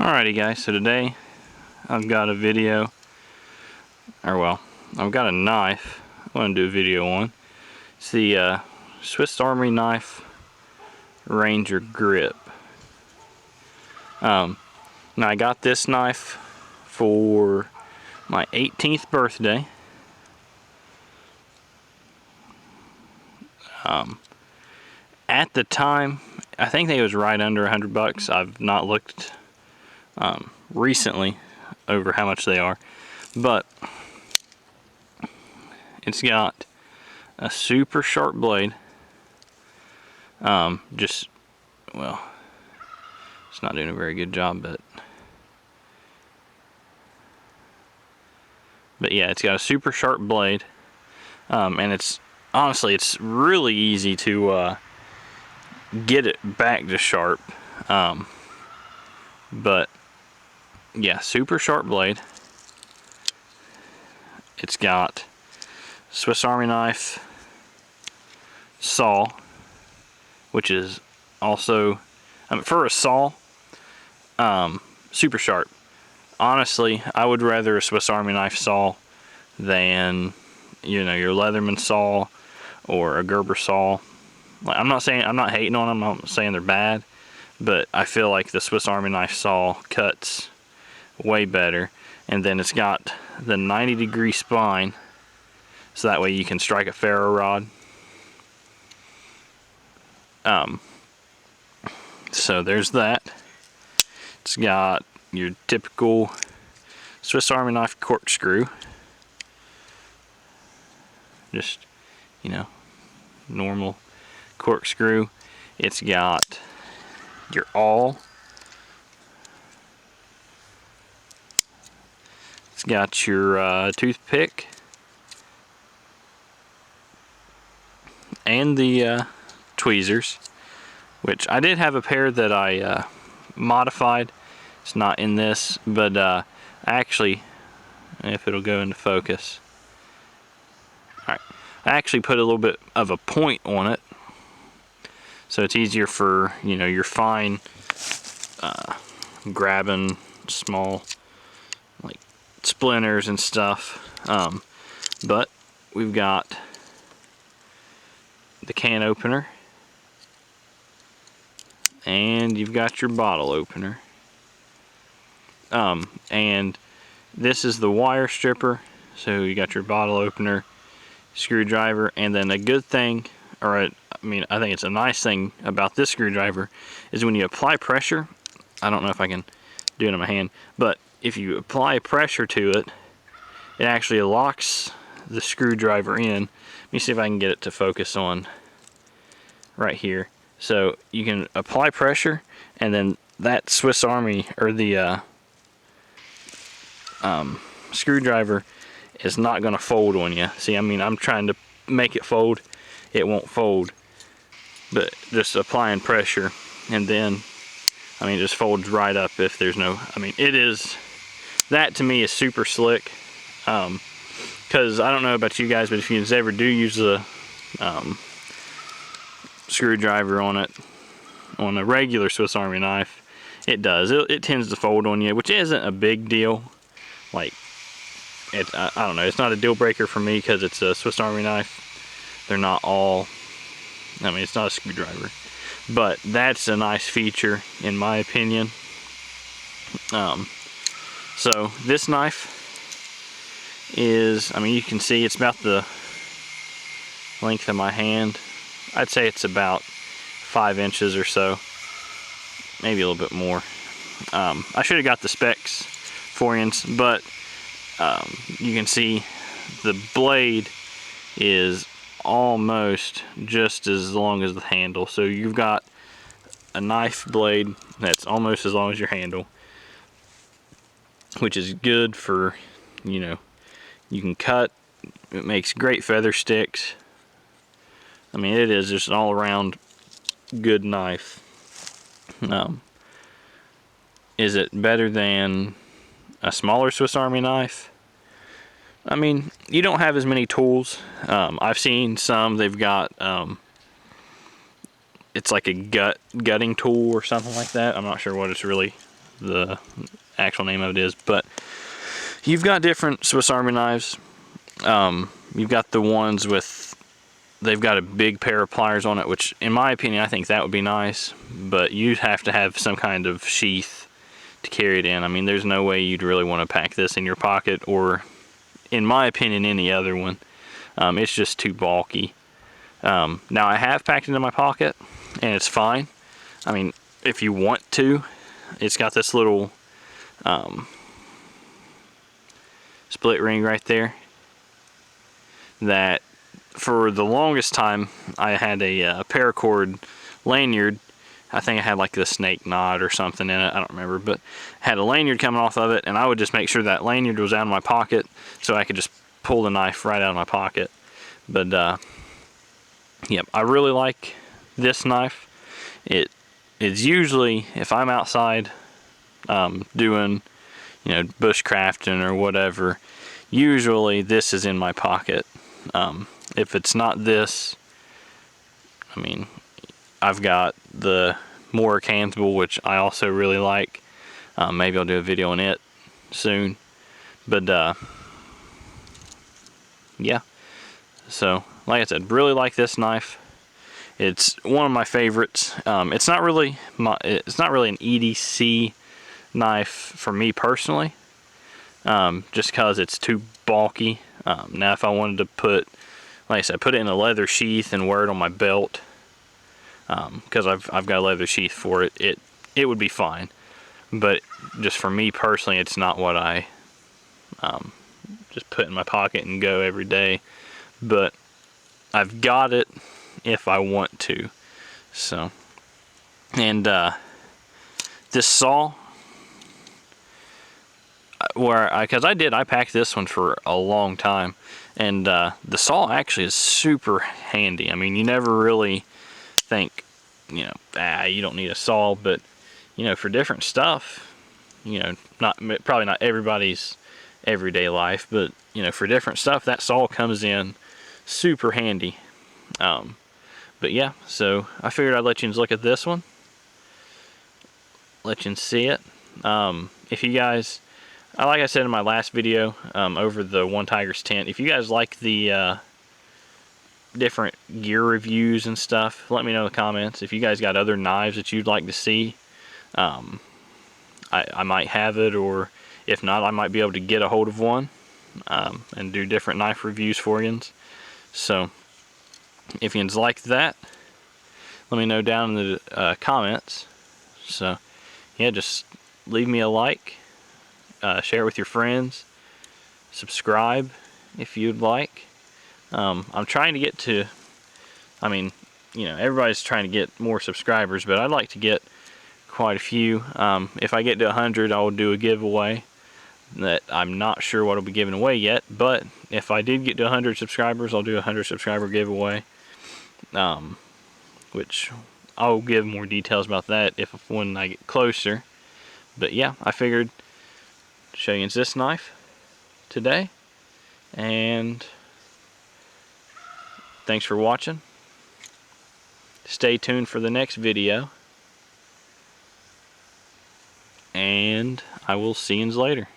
Alrighty guys, so today I've got a video, I've got a knife I want to do a video on. It's the Swiss Army knife Ranger grip. Now I got this knife for my 18th birthday. At the time, I think it was right under $100. I've not looked recently over how much they are, but it's got a super sharp blade. Well, it's not doing a very good job, but yeah, it's got a super sharp blade, and it's honestly really easy to get it back to sharp, but yeah, super sharp blade. It's got Swiss Army knife saw, which is also, for a saw, super sharp. Honestly, I would rather a Swiss Army knife saw than, your Leatherman saw or a Gerber saw. Like, I'm not hating on them, I'm not saying they're bad, but I feel like the Swiss Army knife saw cuts way better. And then it's got the 90-degree spine, so that way you can strike a ferro rod. So there's that. It's got your typical Swiss Army knife corkscrew. Just, normal corkscrew. It's got your awl. It's got your toothpick and the tweezers, which I did have a pair that I modified. It's not in this, but actually, if it'll go into focus. Alright, I actually put a little bit of a point on it, so it's easier for, your fine grabbing small, like, splinters and stuff. But we've got the can opener, and you've got your bottle opener. And this is the wire stripper. So you got your bottle opener, screwdriver, and then a good thing, I think it's a nice thing about this screwdriver, is when you apply pressure, I don't know if I can do it in my hand, but if you apply pressure to it, it actually locks the screwdriver in. Let me see if I can get it to focus on right here. So you can apply pressure, and then that Swiss Army, or the screwdriver, is not going to fold on you. See, I'm trying to make it fold. It won't fold. But just applying pressure, and then, it just folds right up if there's no, that to me is super slick. Because I don't know about you guys, but if you ever do use the screwdriver on it, on a regular Swiss Army knife, it does. It tends to fold on you, which isn't a big deal. Like, I don't know, it's not a deal breaker for me because it's a Swiss Army knife. They're not all, it's not a screwdriver. But that's a nice feature, in my opinion. So this knife is, you can see it's about the length of my hand. I'd say it's about 5 inches or so, maybe a little bit more. I should have got the specs for you, but you can see the blade is almost just as long as the handle. So you've got a knife blade that's almost as long as your handle, which is good for, you can cut. It makes great feather sticks. It is just an all-around good knife. Is it better than a smaller Swiss Army knife? You don't have as many tools. I've seen some, they've got, it's like a gutting tool or something like that. I'm not sure what it's really the actual name of it is. But you've got different Swiss Army knives. You've got the ones with, they've got a big pair of pliers on it, which in my opinion I think that would be nice, but you'd have to have some kind of sheath to carry it in. I mean, there's no way you'd really want to pack this in your pocket, or in my opinion any other one. It's just too bulky. Now I have packed it in my pocket and it's fine. I mean, if you want to, it's got this little split ring right there that for the longest time I had a paracord lanyard. I think I had like the snake knot or something in it, I don't remember, but had a lanyard coming off of it, and I would just make sure that lanyard was out of my pocket so I could just pull the knife right out of my pocket. But yep, I really like this knife. It's usually, if I'm outside doing, you know, bushcrafting or whatever, usually this is in my pocket. If it's not this, I mean, I've got the Moore Campbell, which I also really like. Maybe I'll do a video on it soon. But yeah, so like I said, really like this knife. It's one of my favorites. It's not really an EDC knife for me personally, just because it's too bulky. Now if I wanted to put, like I said, put it in a leather sheath and wear it on my belt, because I've got a leather sheath for it, it would be fine. But just for me personally, it's not what I just put in my pocket and go every day. But I've got it if I want to. So, and this saw, because I packed this one for a long time, and the saw actually is super handy. I mean, you never really think, you know, you don't need a saw, but you know, for different stuff, you know, probably not everybody's everyday life, but you know, for different stuff, that saw comes in super handy. But yeah, so I figured I'd let you look at this one, let you see it. If you guys, like I said in my last video over the One Tiger's tent, if you guys like the different gear reviews and stuff, let me know in the comments. If you guys got other knives that you'd like to see, I might have it, or if not, I might be able to get a hold of one and do different knife reviews for you. So if you like that, let me know down in the comments. So yeah, just leave me a like, share it with your friends, subscribe if you'd like. I'm trying to get to, I mean, you know, everybody's trying to get more subscribers, but I'd like to get quite a few. If I get to 100, I'll do a giveaway that I'm not sure what I'll be giving away yet, but if I did get to 100 subscribers, I'll do a 100 subscriber giveaway, which I'll give more details about that when I get closer. But yeah, I figured to show you this knife today, and thanks for watching. Stay tuned for the next video, and I will see you later.